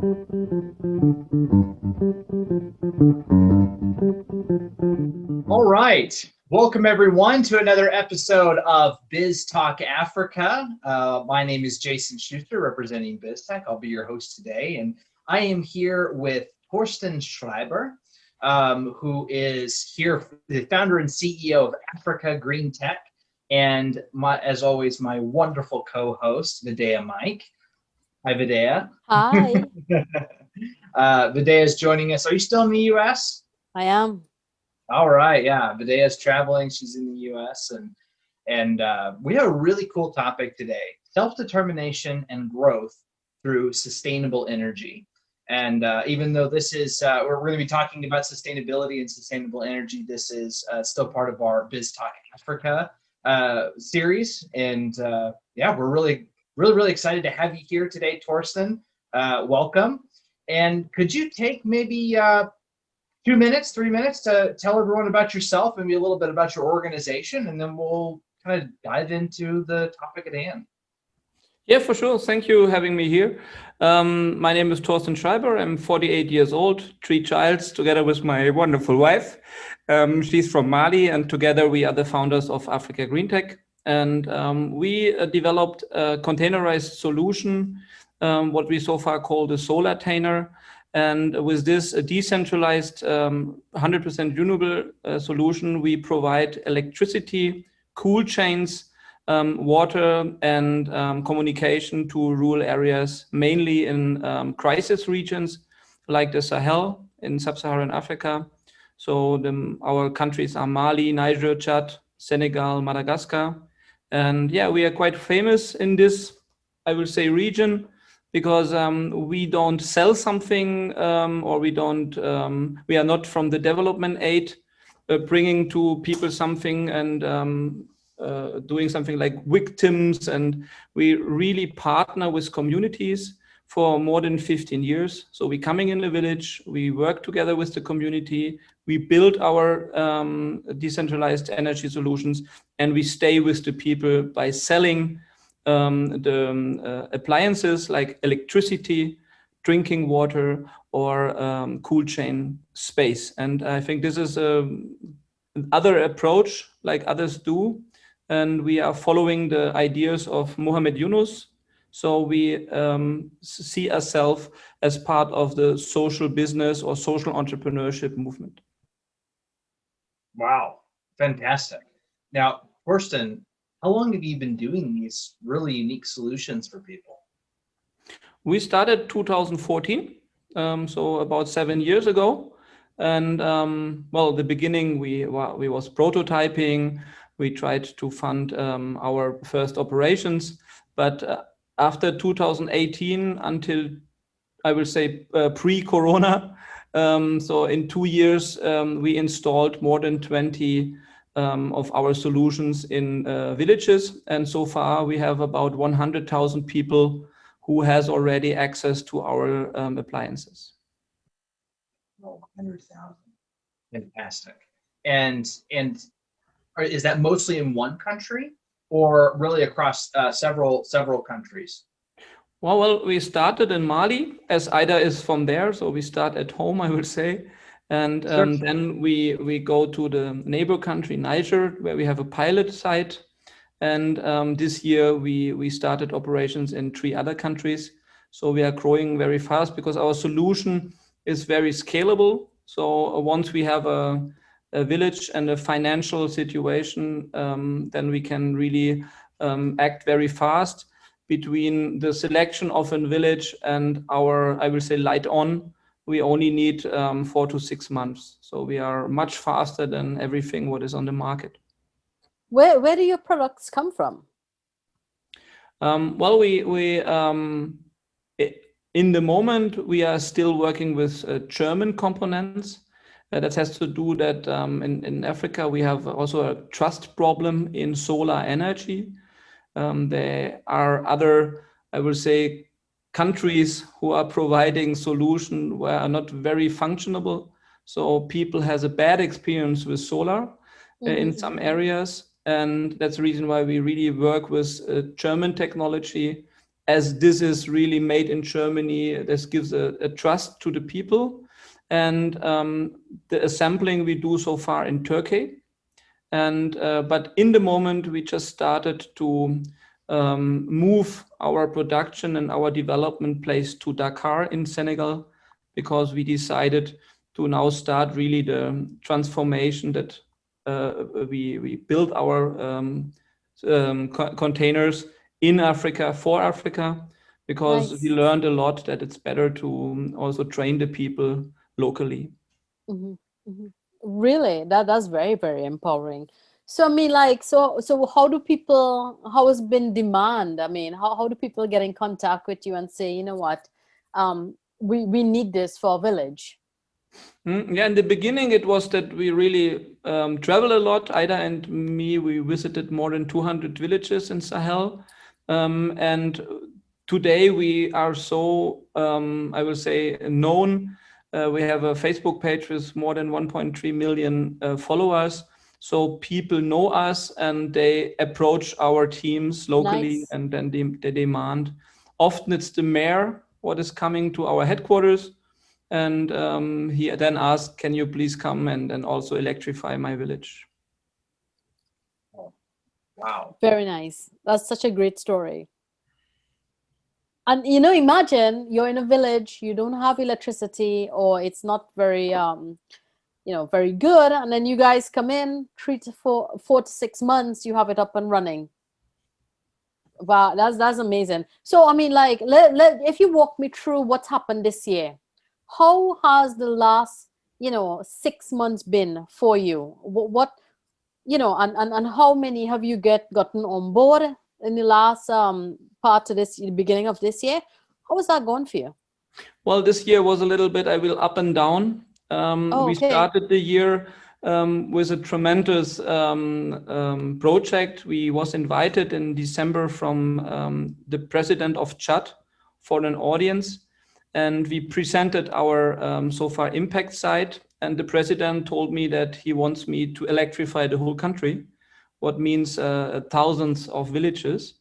All right. Welcome, everyone, to another episode of BizzTalk Africa. My name is Jason Schuster, representing BizzTalk. I'll be your host today, and I am here with Torsten Schreiber, who is here, the founder and CEO of Africa Green Tech, and as always, my wonderful co-host, Vidya Mike. Hi, Vidya. Hi. Vidya is joining us. Are you still in the U.S.? I am. All right, yeah. Videa's traveling. She's in the U.S. and we have a really cool topic today: self-determination and growth through sustainable energy. And even though this is we're going to be talking about sustainability and sustainable energy, this is still part of our BizzTalk Africa series. And yeah, we're really excited to have you here today, Torsten. Welcome. And could you take maybe 2 minutes, 3 minutes to tell everyone about yourself and maybe a little bit about your organization, and then we'll kind of dive into the topic at hand. Yeah, for sure. Thank you for having me here. My name is Torsten Schreiber. I'm 48 years old, 3 children, together with my wonderful wife. She's from Mali, and together we are the founders of Africa Green Tech. And we developed a containerized solution, what we so far call the solar tainer. And with this decentralized 100% renewable solution, we provide electricity, cool chains, water, and communication to rural areas, mainly in crisis regions like the Sahel in sub-Saharan Africa. So our countries are Mali, Niger, Chad, Senegal, Madagascar. And yeah, we are quite famous in this, I will say, region, because we don't sell something or we are not from the development aid bringing to people something and doing something like victims. And we really partner with communities for more than 15 years. So we coming in a village, we work together with the community, we build our decentralized energy solutions, and we stay with the people by selling the appliances like electricity, drinking water, or cool chain space. And I think this is another approach like others do. And we are following the ideas of Mohamed Yunus. So we see ourselves as part of the social business or social entrepreneurship movement. Wow, fantastic. Now, Torsten, how long have you been doing these really unique solutions for people? We started 2014, so about 7 years ago. And well, the beginning we was prototyping. We tried to fund our first operations, but after 2018 until I will say pre-Corona, so in 2 years we installed more than 20 of our solutions in villages, and so far we have about 100,000 people who has already access to our appliances. Oh, 100,000. Fantastic. And is that mostly in one country or really across several countries? Well, we started in Mali, as Ida is from there, so we start at home, I would say. And then we go to the neighbor country, Niger, where we have a pilot site. And this year we started operations in 3 other countries. So we are growing very fast because our solution is very scalable. So once we have a village and a financial situation, then we can really act very fast. Between the selection of a village and our, I will say, light on, we only need 4 to 6 months. So we are much faster than everything what is on the market. Where do your products come from? Well, in the moment, we are still working with German components. That has to do that in Africa, we have also a trust problem in solar energy. There are other, I will say, countries who are providing solutions where are not very functionable. So people has a bad experience with solar in some areas. And that's the reason why we really work with German technology as this is really made in Germany, this gives a trust to the people. And the assembling we do so far in Turkey. And but in the moment, we just started to move our production and our development place to Dakar in Senegal, because we decided to now start really the transformation that we build our containers in Africa for Africa, because Nice. we learned a lot that it's better to also train the people locally. Mhm, mhm. Really, that's very, very empowering. So I mean, like, so how has been demand? I mean, how do people get in contact with you and say, you know what, we need this for our village? Yeah, in the beginning, it was that we really travel a lot. Ida and me, we visited more than 200 villages in Sahel. And today we are so, I will say, known. We have a Facebook page with more than 1.3 million followers. So people know us and they approach our teams locally, Nice. and then they demand. Often it's the mayor what is coming to our headquarters. And he then asked, can you please come and also electrify my village? Oh, wow. Very nice. That's such a great story. And you know, imagine you're in a village, you don't have electricity, or it's not very very good, and then you guys come in 4 to 6 months, you have it up and running. Wow, that's amazing. So I mean, like, if you walk me through what's happened this year, how has the last 6 months been for you? What and how many have you gotten on board in the last part of this beginning of this year? How was that going for you? Well, this year was a little bit, I will, up and down. Oh, We okay. started the year with a tremendous project. We was invited in December from the president of Chad for an audience, and we presented our so far impact side. And the president told me that he wants me to electrify the whole country, what means thousands of villages.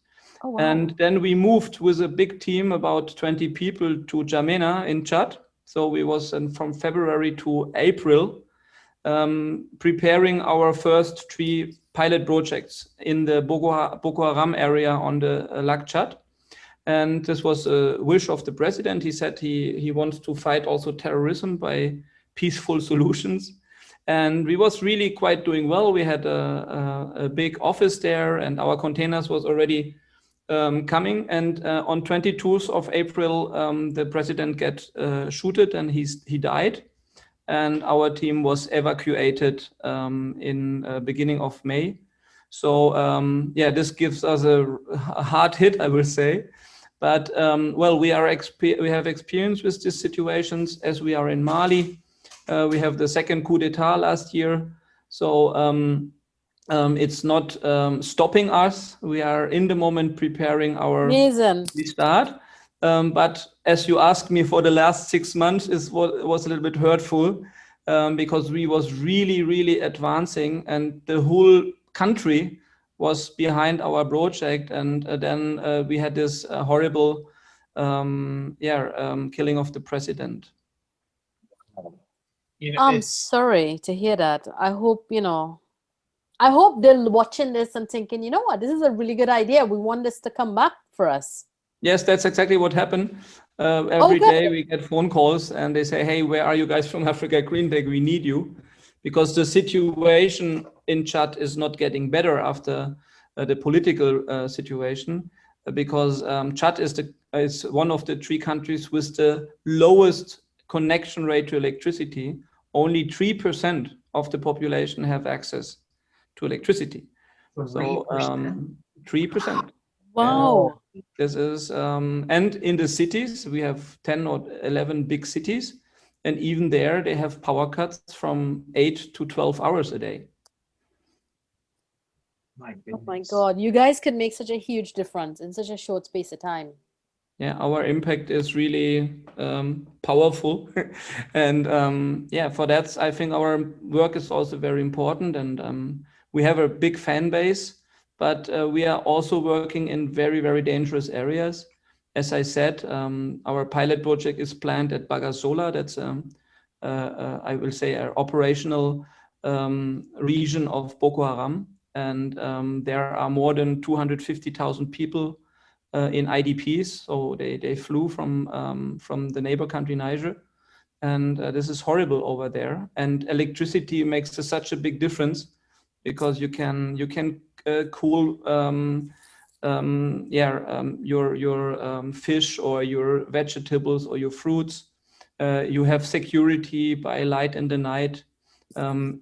Oh, wow. And then we moved with a big team, about 20 people, to Jamena in Chad. So we was from February to April preparing our first 3 pilot projects in the Boko Haram area on the Lac Chad. And this was a wish of the president. He said he wants to fight also terrorism by peaceful solutions. And we was really quite doing well. We had a big office there, and our containers was already coming. And on 22nd of April, the president get shooted and he died. And our team was evacuated in beginning of May. So yeah, this gives us a hard hit, I will say. But well, we have experience with these situations, as we are in Mali. We have the second coup d'etat last year. So it's not stopping us. We are in the moment preparing our Amazing. restart. But as you asked me, for the last 6 months was a little bit hurtful, because we was really, really advancing, and the whole country was behind our project. And then we had this horrible killing of the president. I'm sorry to hear that. I hope they're watching this and thinking, you know what, this is a really good idea. We want this to come back for us. Yes, that's exactly what happened. Every day we get phone calls and they say, hey, where are you guys from Africa Green Tech? We need you. Because the situation in Chad is not getting better after the political situation, because Chad is one of the 3 countries with the lowest connection rate to electricity. Only 3% of the population have access to electricity. 3%. 3%. Wow. This is, and in the cities, we have 10 or 11 big cities. And even there, they have power cuts from 8 to 12 hours a day. My Oh goodness. my God, you guys could make such a huge difference in such a short space of time. Yeah, our impact is really powerful. And yeah, for that, I think our work is also very important. And we have a big fan base, but we are also working in very, very dangerous areas. as I said, our pilot project is planned at Bagasola. That's I will say an operational region of Boko Haram, and there are more than 250,000 people in IDPs. So they flew from the neighbor country Niger, and this is horrible over there. And electricity makes such a big difference because you can cool your fish or your vegetables or your fruits. You have security by light in the night.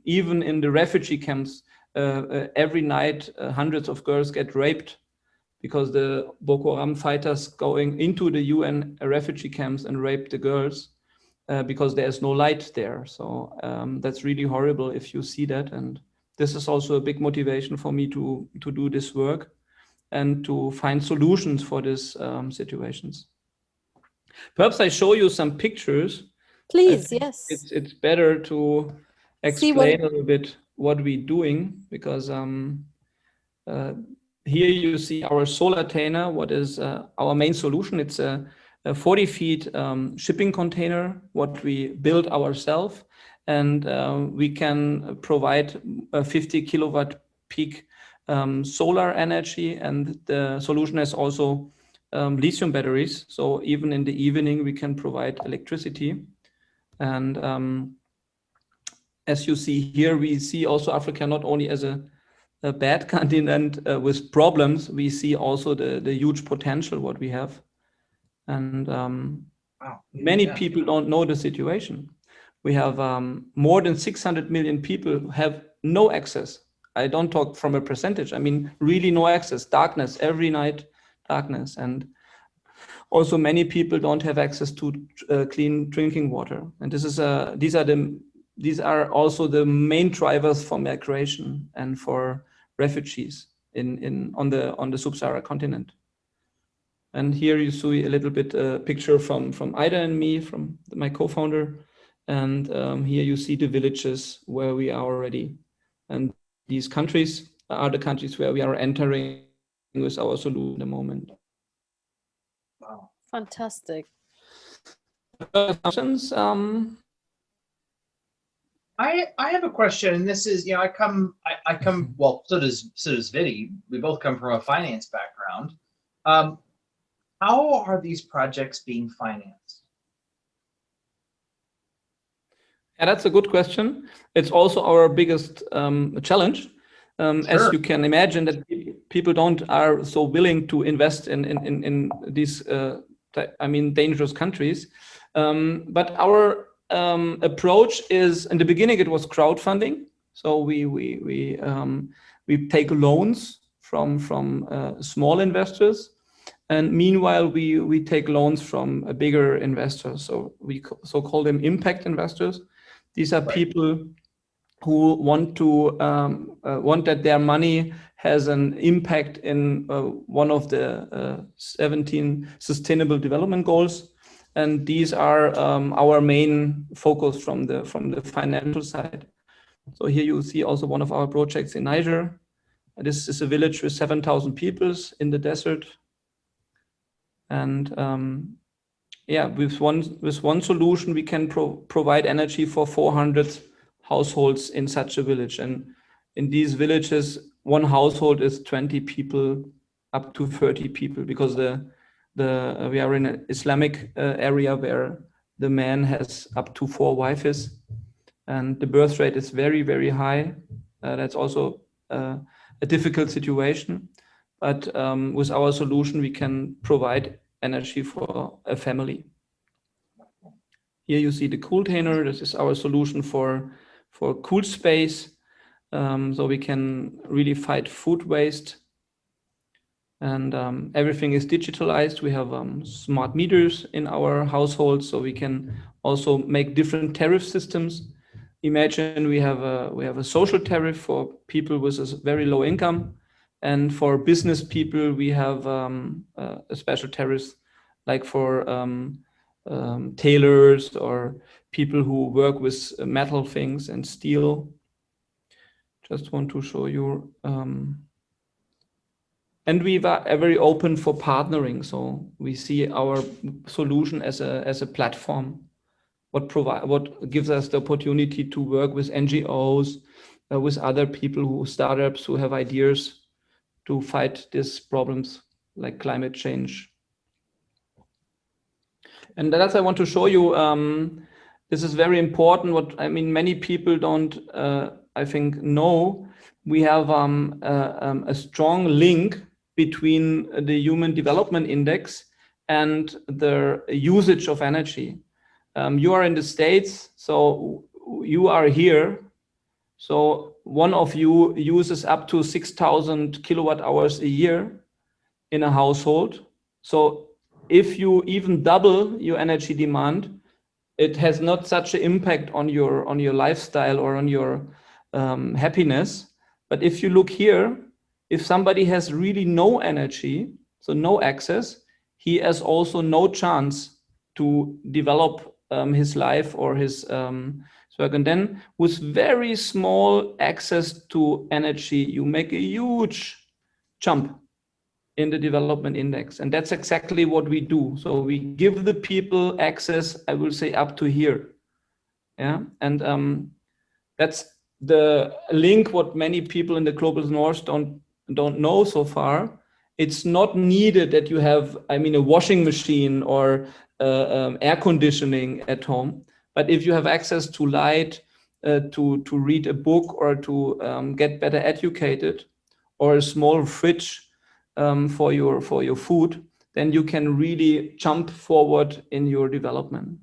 Even in the refugee camps, every night hundreds of girls get raped because the Boko Haram fighters going into the UN refugee camps and rape the girls because there's no light there. So that's really horrible if you see that. And this is also a big motivation for me to do this work and to find solutions for these situations. Perhaps I show you some pictures. Please, yes. It's better to explain a little bit what we're doing, because here you see our solar container, what is our main solution. It's a 40 feet shipping container, what we built ourselves, and we can provide a 50 kilowatt peak solar energy, and the solution has also lithium batteries. So even in the evening, we can provide electricity. And as you see here, we see also Africa not only as a bad continent with problems, we see also the huge potential what we have. And many people don't know the situation. We have more than 600 million people who have no access. I don't talk from a percentage. I mean, really no access, darkness, every night, darkness. And also many people don't have access to clean drinking water. And this is these are also the main drivers for migration and for refugees on the sub-Saharan continent. And here you see a little bit a picture from Ida and me, from my co-founder. And here you see the villages where we are already. And these countries are the countries where we are entering with our solution at the moment. Wow. Fantastic. Questions? I have a question, and this is, I come well, so does Vidi. We both come from a finance background. How are these projects being financed? Yeah, that's a good question. It's also our biggest challenge. Sure. As you can imagine, that people are so willing to invest in these dangerous countries. But our approach is, in the beginning, it was crowdfunding. So we take loans from small investors, and meanwhile we take loans from a bigger investor. So we call them impact investors. These are people who want that their money has an impact in one of the 17 Sustainable Development Goals, and these are our main focus from the financial side. So here you see also one of our projects in Niger. This is a village with 7,000 people in the desert, and with one solution we can provide energy for 400 households in such a village. And in these villages, one household is 20 people up to 30 people, because we are in an Islamic area where the man has up to 4 wives, and the birth rate is very, very high. That's also a difficult situation, but with our solution we can provide energy for a family. Here you see the cool container. This is our solution for cool space, so we can really fight food waste, and everything is digitalized. We have smart meters in our household, so we can also make different tariff systems. Imagine we have a social tariff for people with a very low income, and for business people we have a special tariff, like for tailors or people who work with metal things and steel. Just want to show you And we are very open for partnering. So we see our solution as a platform, what gives us the opportunity to work with NGOs, with other people startups who have ideas to fight these problems like climate change. And that's I want to show you. This is very important. What I mean, many people don't, I think, know. We have a strong link between the Human Development Index and the usage of energy. You are in the States, so you are here. So one of you uses up to 6,000 kilowatt hours a year in a household. So if you even double your energy demand, it has not such an impact on your lifestyle or on your happiness. But if you look here, if somebody has really no energy, so no access, he has also no chance to develop his life or his work. And then with very small access to energy, you make a huge jump in the development index. And that's exactly what we do. So we give the people access, I will say, up to here. Yeah. And that's the link what many people in the global north don't know so far. It's not needed that you have, I mean, a washing machine or air conditioning at home. But if you have access to light, to read a book or to get better educated, or a small fridge for your food, then you can really jump forward in your development.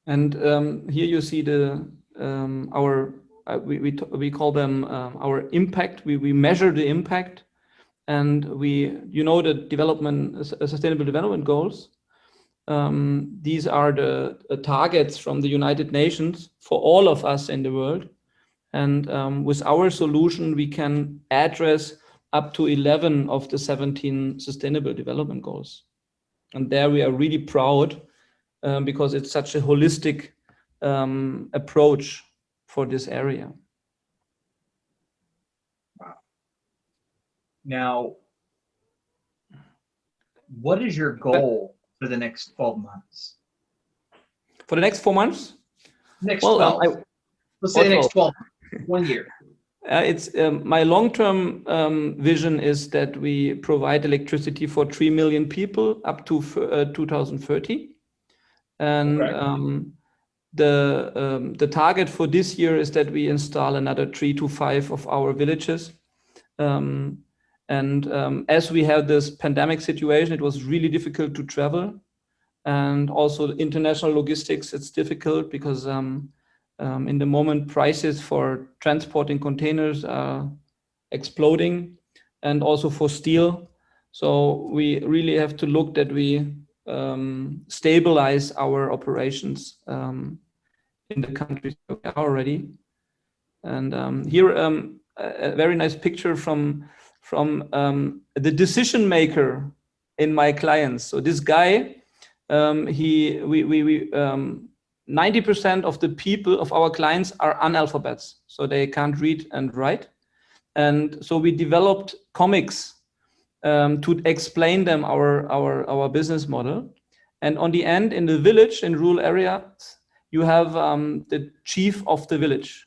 And here you see the our we call them our impact. We measure the impact, and the development sustainable development goals. These are the targets from the United Nations for all of us in the world. And with our solution, we can address up to 11 of the 17 sustainable development goals. And there we are really proud because it's such a holistic approach for this area. Wow. Now, what is your goal for the next 12 months? For the next 4 months? Next 12. Let's say the next 12, 1 year. It's my long-term vision is that we provide electricity for 3 million people up to 2030. And okay. The target for this year is that we install another 3 to 5 of our villages. As we have this pandemic situation, it was really difficult to travel. And also international logistics, it's difficult because in the moment, prices for transporting containers are exploding, and also for steel. So we really have to look that we stabilize our operations in the countries we are already. And here a very nice picture from the decision maker in my clients. So this guy, 90% of the people of our clients are analphabets, so they can't read and write. And so we developed comics to explain them our business model. And on the end, in the village, in rural areas, you have the chief of the village.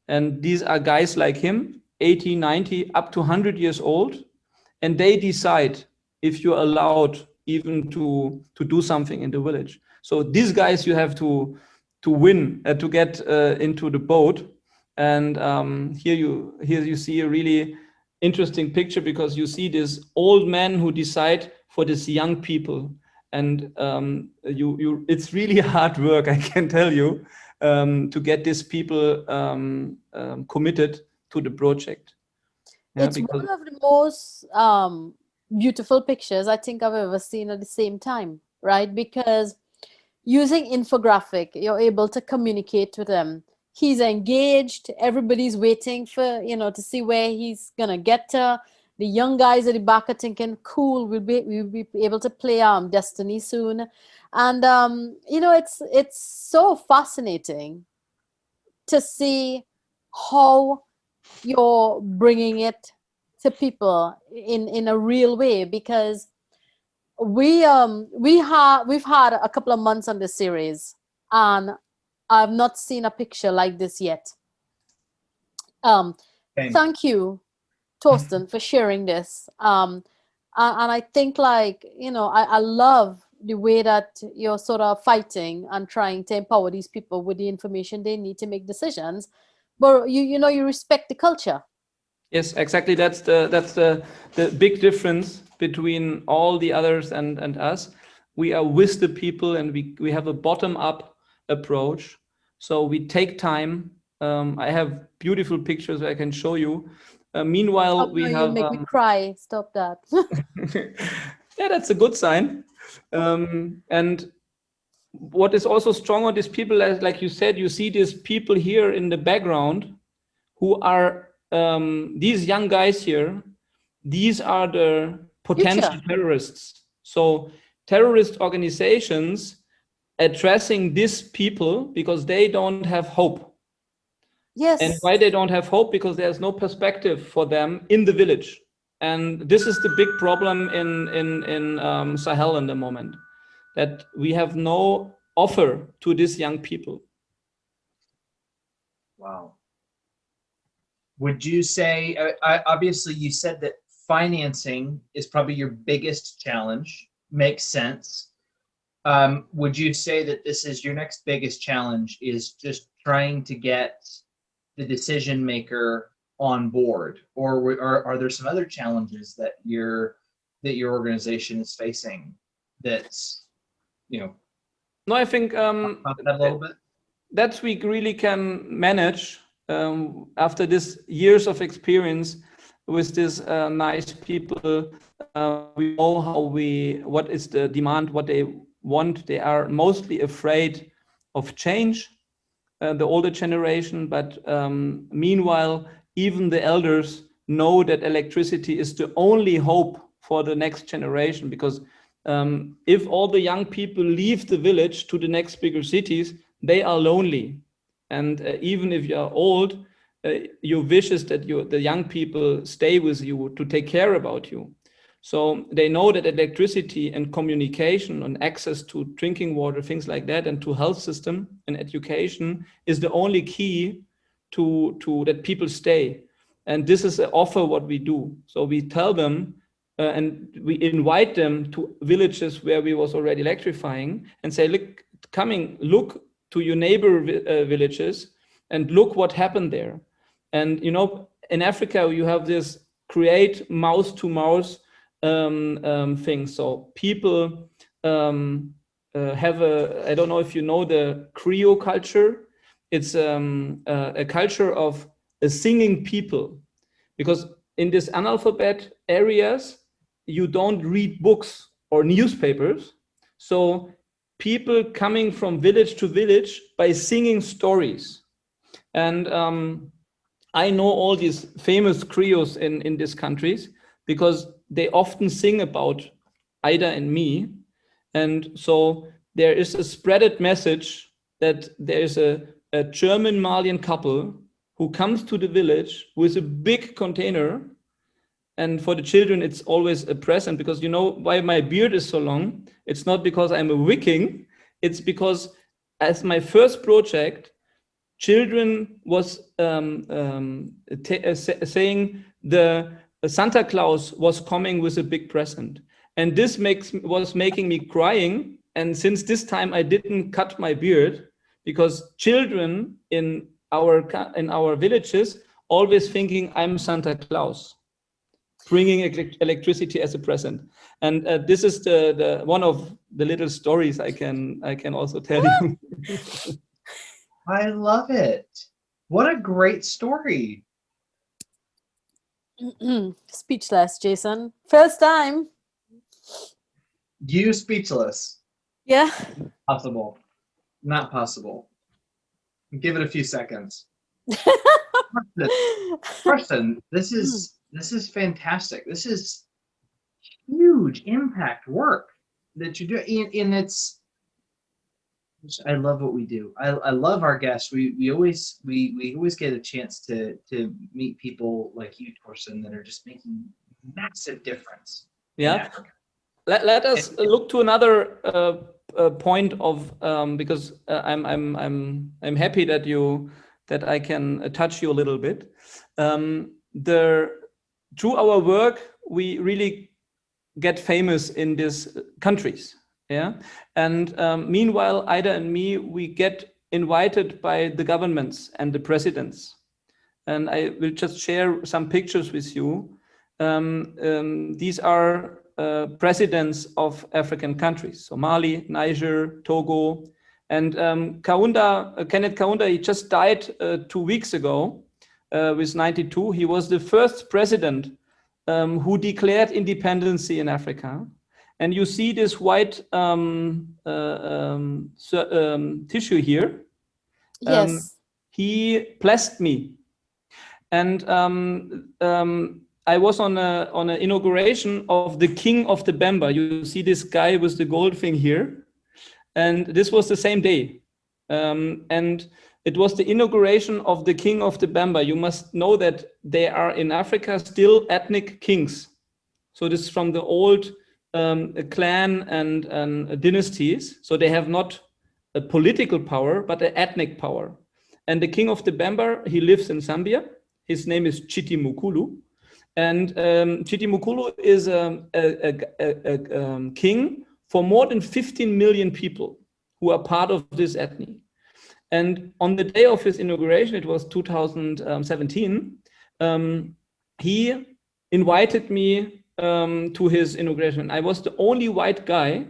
And these are guys like him, 80, 90, up to 100 years old. And they decide if you're allowed even to do something in the village. So these guys you have to win, to get into the boat. And here you see a really interesting picture, because you see this old man who decide for this young people. And it's really hard work, I can tell you, to get these people committed to the project. Yeah, it's one of the most beautiful pictures I think I've ever seen at the same time, right? Because using infographic, you're able to communicate with them. He's engaged. Everybody's waiting for, to see where he's going to get to. The young guys at the back are thinking, cool, we'll be able to play Destiny soon. And, it's so fascinating to see how you're bringing it to people in a real way, because we've had a couple of months on this series, and I've not seen a picture like this yet. Thank you, Torsten, for sharing this. And I think, like, you know, I love the way that you're sort of fighting and trying to empower these people with the information they need to make decisions, but you know, you respect the culture. Yes, exactly. That's the big difference between all the others and us. We are with the people, and we have a bottom-up approach. So we take time. I have beautiful pictures I can show you. Meanwhile, we you'll have make me cry. Stop that. yeah, that's a good sign. And what is also strong on these people, like you said, you see these people here in the background who are these young guys here. These are the potential terrorists. So terrorist organizations addressing these people because they don't have hope. Yes. And why they don't have hope? Because there's no perspective for them in the village. And this is the big problem in Sahel in the moment, that we have no offer to these young people. Wow. Would you say, obviously you said that financing is probably your biggest challenge, makes sense. Would you say that this is your next biggest challenge, is just trying to get the decision maker on board, or are there some other challenges that your organization is facing that's, you know? No, I think Talk about that a little bit. That we really can manage after this years of experience with these nice people. We know what is the demand, what they want. They are mostly afraid of change, the older generation, but meanwhile, even the elders know that electricity is the only hope for the next generation, because if all the young people leave the village to the next bigger cities, they are lonely. And even if you are old, your wish is that the young people stay with you to take care about you. So they know that electricity and communication and access to drinking water, things like that, and to health system and education is the only key to that people stay. And this is an offer what we do. So we tell them and we invite them to villages where we was already electrifying and say, look to your neighbor villages and look what happened there. And, you know, in Africa, you have this create mouth to mouth thing. So people have I don't know if you know the Creole culture. It's a culture of a singing people, because in these analphabet areas, you don't read books or newspapers. So people coming from village to village by singing stories. And I know all these famous creoles in these countries because they often sing about Ida and me. And so there is a spreaded message that there is a German Malian couple who comes to the village with a big container. And for the children, it's always a present, because you know why my beard is so long? It's not because I'm a Viking. It's because as my first project, children was saying the Santa Claus was coming with a big present. And this was making me crying. And since this time, I didn't cut my beard, because children in our villages always thinking I'm Santa Claus, bringing electricity as a present. And this is the one of the little stories I can also tell you. I love it. What a great story. Speechless, Jason. First time. You speechless. Yeah. Possible. Not possible. Give it a few seconds. Torsten, this is fantastic. This is huge impact work that you do, and it's I love what we do. I love our guests. We always get a chance to meet people like you, Torsten, that are just making massive difference in Yeah. Africa. Let us look to another point of because I'm happy that I can touch you a little bit. Through our work, we really get famous in these countries. Yeah, and meanwhile, Ida and me, we get invited by the governments and the presidents. And I will just share some pictures with you. These are presidents of African countries, so Mali, Niger, Togo, and Kenneth Kaunda, he just died 2 weeks ago with 92. He was the first president who declared independence in Africa. And you see this white tissue here. Yes. He blessed me. And I was on an inauguration of the King of the Bemba. You see this guy with the gold thing here. And this was the same day. And it was the inauguration of the King of the Bemba. You must know that they are in Africa still ethnic kings. So this is from the old clan and dynasties. So they have not a political power, but an ethnic power. And the King of the Bemba, he lives in Zambia. His name is Chiti Mukulu. And Chiti Mukulu is a king for more than 15 million people who are part of this ethnic. And on the day of his inauguration, it was 2017, he invited me to his inauguration. I was the only white guy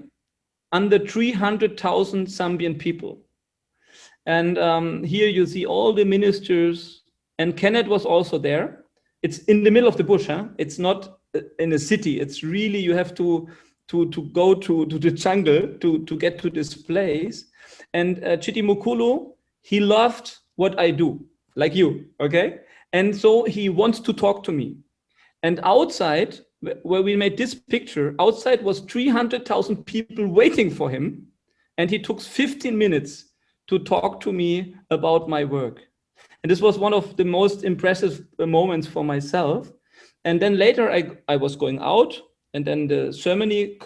under 300,000 Zambian people. And here you see all the ministers, and Kenneth was also there. It's in the middle of the bush, huh? It's not in a city. It's really, you have to go to the jungle to get to this place. And Chiti Mukulu, he loved what I do, like you, okay? And so he wants to talk to me. And outside, where we made this picture, outside was 300,000 people waiting for him. And he took 15 minutes to talk to me about my work. And this was one of the most impressive moments for myself. And then later I was going out, and then the ceremony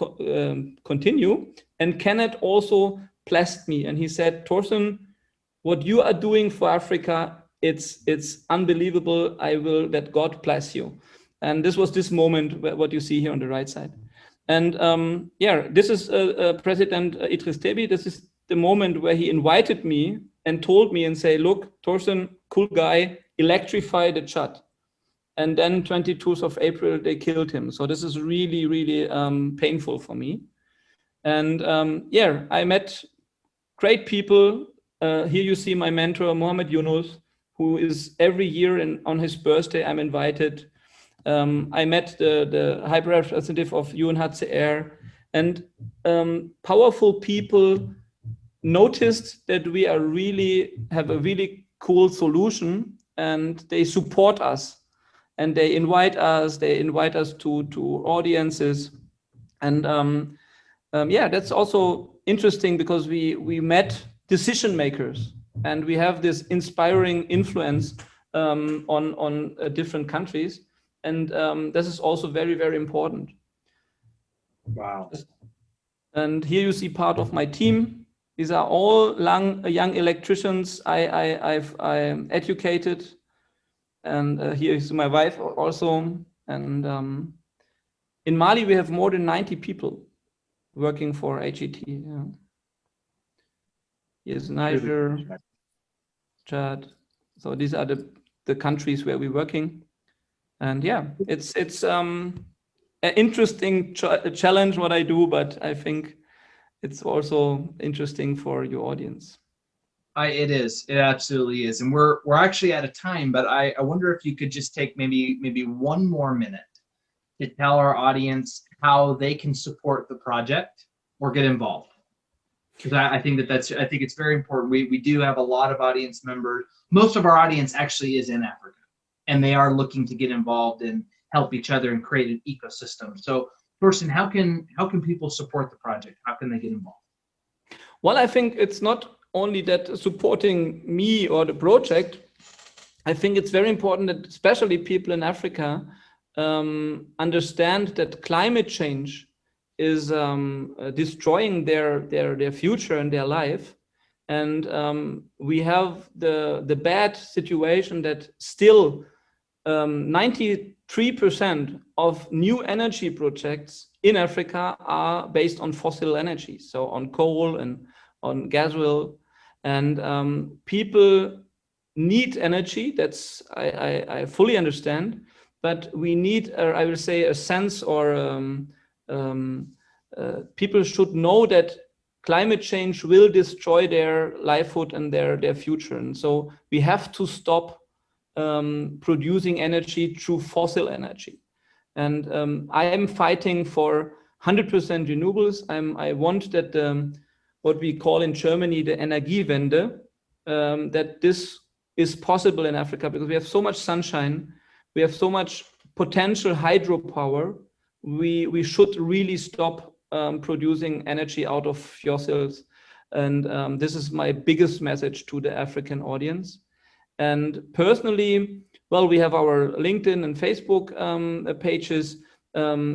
continued. And Kenneth also blessed me. And he said, Torsten, what you are doing for Africa, it's unbelievable. I will let God bless you. And this was this moment, what you see here on the right side. And yeah, this is President Idris Deby. This is the moment where he invited me and told me and say, look, Torsten, cool guy, electrify the Chad. And then 22nd of April, they killed him. So this is really, really painful for me. And yeah, I met great people. Here you see my mentor, Mohammed Yunus, who is every year on his birthday, I'm invited. I met the High Representative of UNHCR, and powerful people noticed that we have a really cool solution, and they support us, and they invite us to audiences. And yeah, that's also interesting because we met decision makers, and we have this inspiring influence on different countries. And this is also very, very important. Wow. And here you see part of my team. These are all young electricians I've educated. And here is my wife also. And in Mali, we have more than 90 people working for HET. Yeah. Here's Niger, Chad. So these are the countries where we're working. And yeah, it's an interesting challenge what I do, but I think it's also interesting for your audience. It is. It absolutely is. And we're actually out of time, but I wonder if you could just take maybe one more minute to tell our audience how they can support the project or get involved. Because I think I think it's very important. We do have a lot of audience members. Most of our audience actually is in Africa, and they are looking to get involved and help each other and create an ecosystem. So, Torsten, how can people support the project? How can they get involved? Well, I think it's not only that supporting me or the project. I think it's very important that especially people in Africa understand that climate change is destroying their future and their life. And we have the bad situation that still 93% of new energy projects in Africa are based on fossil energy, so on coal and on gas oil. And people need energy. That's I fully understand, but we need, I will say, a sense, or people should know that climate change will destroy their livelihood and their future. And so we have to stop producing energy through fossil energy. And I am fighting for 100% renewables. I want that what we call in Germany the Energiewende, that this is possible in Africa, because we have so much sunshine, we have so much potential hydropower. We should really stop producing energy out of fossils. And this is my biggest message to the African audience. And personally, well, we have our LinkedIn and Facebook pages.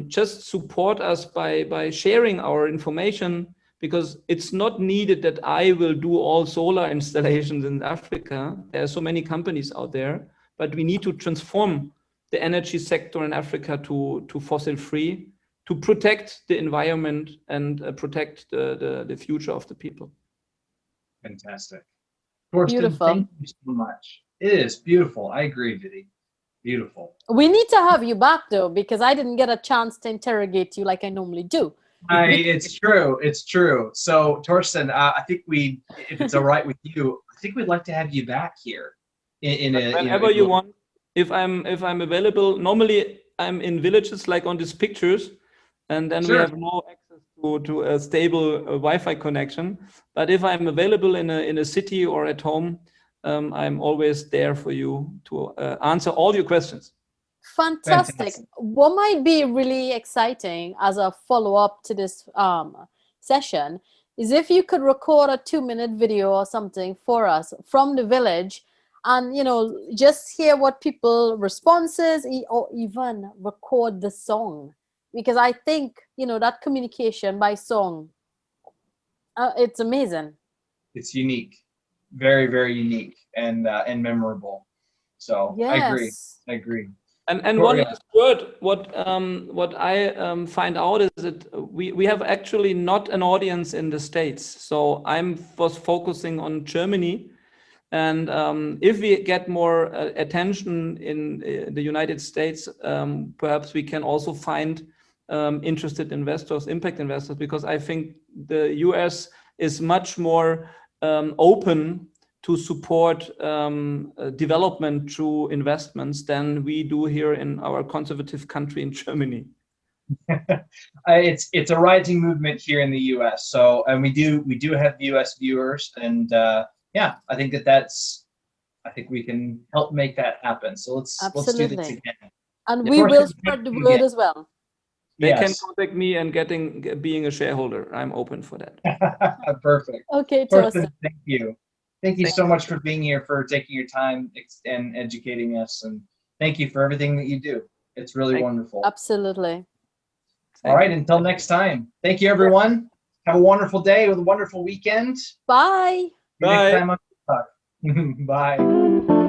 Just support us by sharing our information, because it's not needed that I will do all solar installations in Africa. There are so many companies out there, but we need to transform the energy sector in Africa to fossil free, to protect the environment and protect the future of the people. Fantastic. Torsten, Beautiful. thank you so much. It is beautiful. I agree, Vidhi. Beautiful. We need to have you back though, because I didn't get a chance to interrogate you like I normally do. It's true. It's true. So, Torsten, I think if it's all right with you, I think we'd like to have you back here whenever you want. If I'm available. Normally, I'm in villages like on these pictures, and then we have no access to a stable Wi-Fi connection. But if I'm available in a city or at home, I'm always there for you to answer all your questions. Fantastic. What might be really exciting as a follow-up to this session is if you could record a 2-minute video or something for us from the village, and just hear what people responses, or even record the song, because I think that communication by song, it's amazing. It's unique, very, very unique, and memorable. So yes. I agree. And one last word, what I find out is that we have actually not an audience in the States. So was focusing on Germany. And if we get more attention in the United States, perhaps we can also find interested investors, impact investors, because I think the US is much more open to support development through investments than we do here in our conservative country in Germany. It's a rising movement here in the US. So, and we do have US viewers, and yeah, I think I think we can help make that happen. So let's do this again. And we will spread the word as well. They can contact me and being a shareholder. I'm open for that. Perfect. Okay, Torsten. Thank you. Thank you so much for being here, for taking your time and educating us. And thank you for everything that you do. It's really wonderful. Absolutely. All right, until next time. Thank you, everyone. Have a wonderful day with a wonderful weekend. Bye. Bye. Next time on BizzTalk. Bye.